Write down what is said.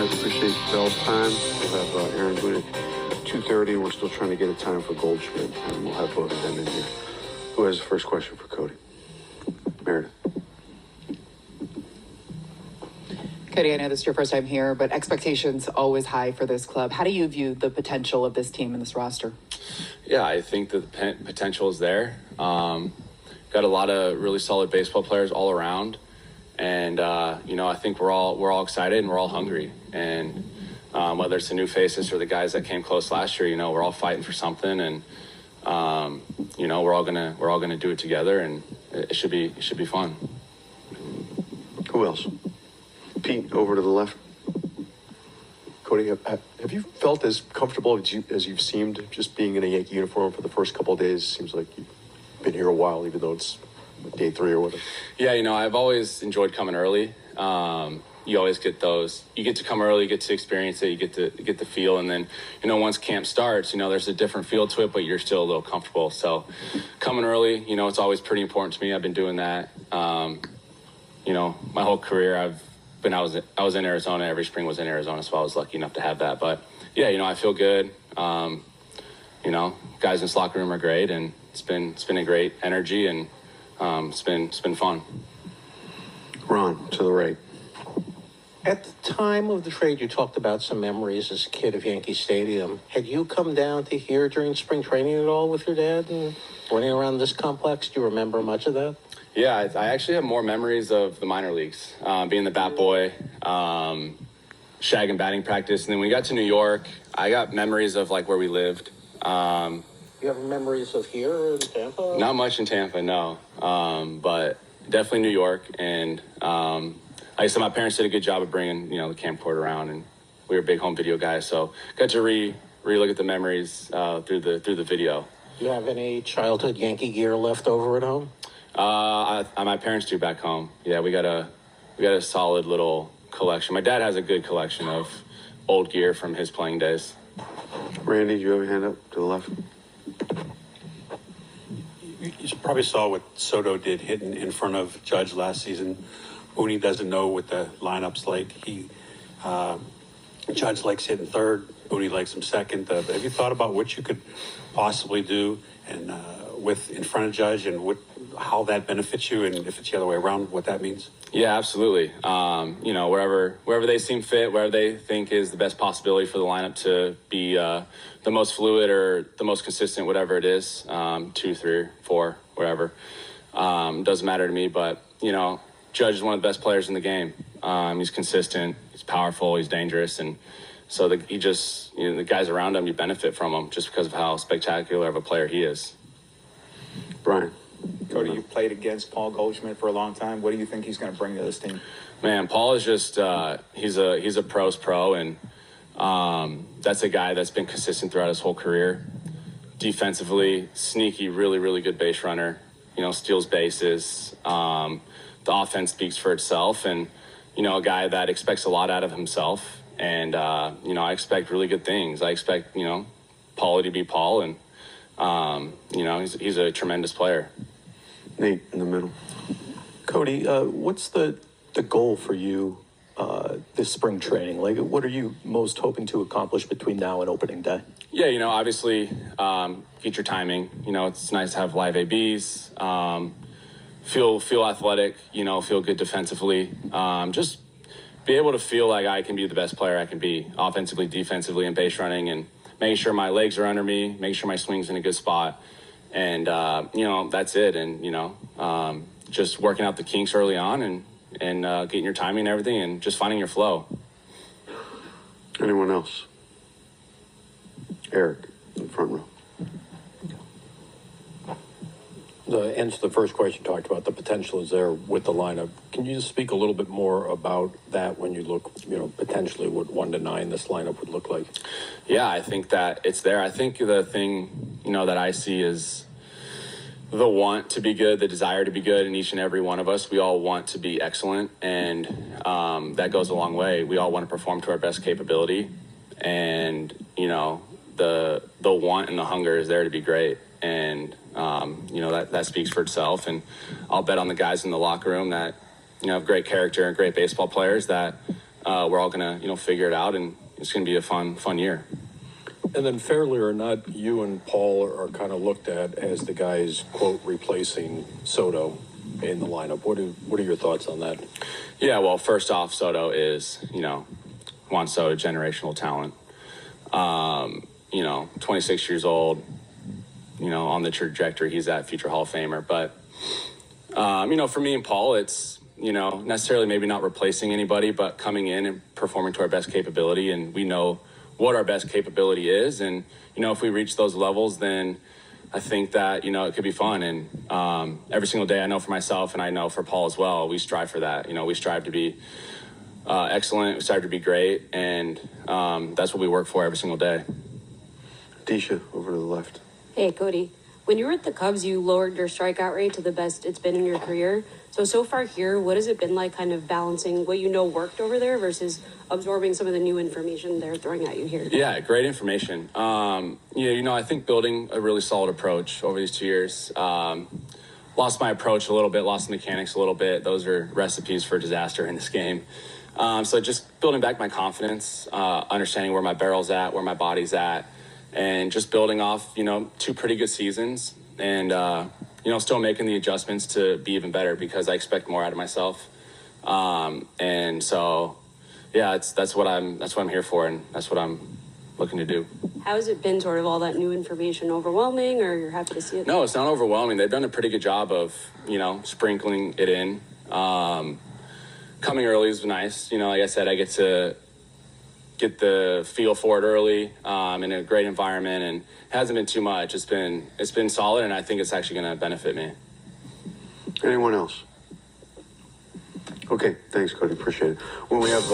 guys. Appreciate Bell's time. We'll have Aaron Boone at 2:30. We're still trying to get a time for Goldschmidt, and we'll have both of them in here. Who has the first question for Cody? Meredith. Cody, I know this is your first time here, but expectations always high for this club. How do you view the potential of this team and this roster? Yeah, I think that the potential is there. Got a lot of really solid baseball players all around, and I think we're all excited and we're all hungry. And whether it's the new faces or the guys that came close last year, we're all fighting for something, and we're all gonna do it together, and it should be fun. Who else? Pete, over to the left. Cody, have you felt as comfortable as you've seemed just being in a Yankee uniform for the first couple of days? Seems like you've been here a while, even though it's day 3 or whatever. Yeah, I've always enjoyed coming early. You always get those. You get to come early, you get to experience it, you get the feel, and then once camp starts, there's a different feel to it, but you're still a little comfortable. So coming early, it's always pretty important to me. I've been doing that. My whole career. I was in Arizona. Every spring was in Arizona, so I was lucky enough to have that. But yeah, I feel good. Guys in this locker room are great, and it's been a great energy, and it's been fun. Ron, to the right. At the time of the trade, you talked about some memories as a kid of Yankee Stadium. Had you come down to here during spring training at all with your dad and running around this complex? Do you remember much of that? Yeah, I actually have more memories of the minor leagues, being the bat boy, shagging batting practice. And then when we got to New York, I got memories of where we lived. You have memories of here in Tampa? Not much in Tampa, no. But definitely New York. And like I said, my parents did a good job of bringing, the camcorder around, and we were big home video guys. So got to re-look at the memories through the video. Do you have any childhood Yankee gear left over at home? My parents do back home. Yeah, we got a solid little collection. My dad has a good collection of old gear from his playing days. Randy, you have your hand up to the left. You probably saw what Soto did hitting in front of Judge last season. Booney doesn't know what the lineup's like. Judge likes hitting third. Booney likes him second. Have you thought about what you could possibly do and with in front of Judge, and how that benefits you, and if it's the other way around, what that means? Yeah, absolutely. Wherever they seem fit, wherever they think is the best possibility for the lineup to be the most fluid or the most consistent, whatever it is, 2, 3, 4, wherever. Doesn't matter to me, but, Judge is one of the best players in the game. He's consistent, he's powerful, he's dangerous, and so the guys around him, you benefit from him just because of how spectacular of a player he is. Brian. Cody, you played against Paul Goldschmidt for a long time. What do you think he's going to bring to this team? Man, Paul is just he's a pro's pro, and that's a guy that's been consistent throughout his whole career. Defensively, sneaky, really, really good base runner. Steals bases. The offense speaks for itself, and a guy that expects a lot out of himself. And I expect really good things. I expect Paulie to be Paul, and he's a tremendous player. Nate, in the middle. Cody, what's the goal for you this spring training? What are you most hoping to accomplish between now and opening day? Yeah, obviously get your timing. It's nice to have live ABs. Feel athletic. Feel good defensively. Just be able to feel like I can be the best player I can be, offensively, defensively, and base running, and making sure my legs are under me, making sure my swing's in a good spot. And, that's it. And, just working out the kinks early on and getting your timing and everything, and just finding your flow. Anyone else? Eric, in the front row. The answer to the first question, talked about the potential is there with the lineup. Can you just speak a little bit more about that when you look, potentially what 1 to 9 this lineup would look like? Yeah, I think that it's there. I think the thing, that I see is the want to be good, the desire to be good in each and every one of us. We all want to be excellent, and that goes a long way. We all want to perform to our best capability, and, the want and the hunger is there to be great. And, that speaks for itself. And I'll bet on the guys in the locker room that, have great character and great baseball players that, we're all gonna figure it out, and it's gonna be a fun year. And then, fairly or not, you and Paul are kind of looked at as the guys, quote, replacing Soto in the lineup. What are your thoughts on that? Yeah, well, first off, Soto is, Juan Soto, generational talent. 26 years old, on the trajectory he's at, future Hall of Famer. But, for me and Paul, it's, necessarily maybe not replacing anybody, but coming in and performing to our best capability. And we know what our best capability is. And, if we reach those levels, then I think that, it could be fun. And every single day, I know for myself and I know for Paul as well, we strive for that. We strive to be excellent, we strive to be great. And that's what we work for every single day. Disha, over to the left. Hey, Cody. When you were at the Cubs, you lowered your strikeout rate to the best it's been in your career. So far here, what has it been like kind of balancing what worked over there versus absorbing some of the new information they're throwing at you here? Yeah, great information. I think building a really solid approach over these 2 years. Lost my approach a little bit, lost the mechanics a little bit. Those are recipes for disaster in this game. So just building back my confidence, understanding where my barrel's at, where my body's at, and just building off, 2 pretty good seasons and, still making the adjustments to be even better because I expect more out of myself. And so, yeah, that's what I'm here for, and that's what I'm looking to do. How has it been, sort of all that new information, overwhelming, or you're happy to see it? No, it's not overwhelming. They've done a pretty good job of, sprinkling it in. Coming early is nice. Like I said, I get to get the feel for it early in a great environment, and it hasn't been too much. It's been solid, and I think it's actually going to benefit me. Anyone else? Okay, thanks, Cody. Appreciate it. When we have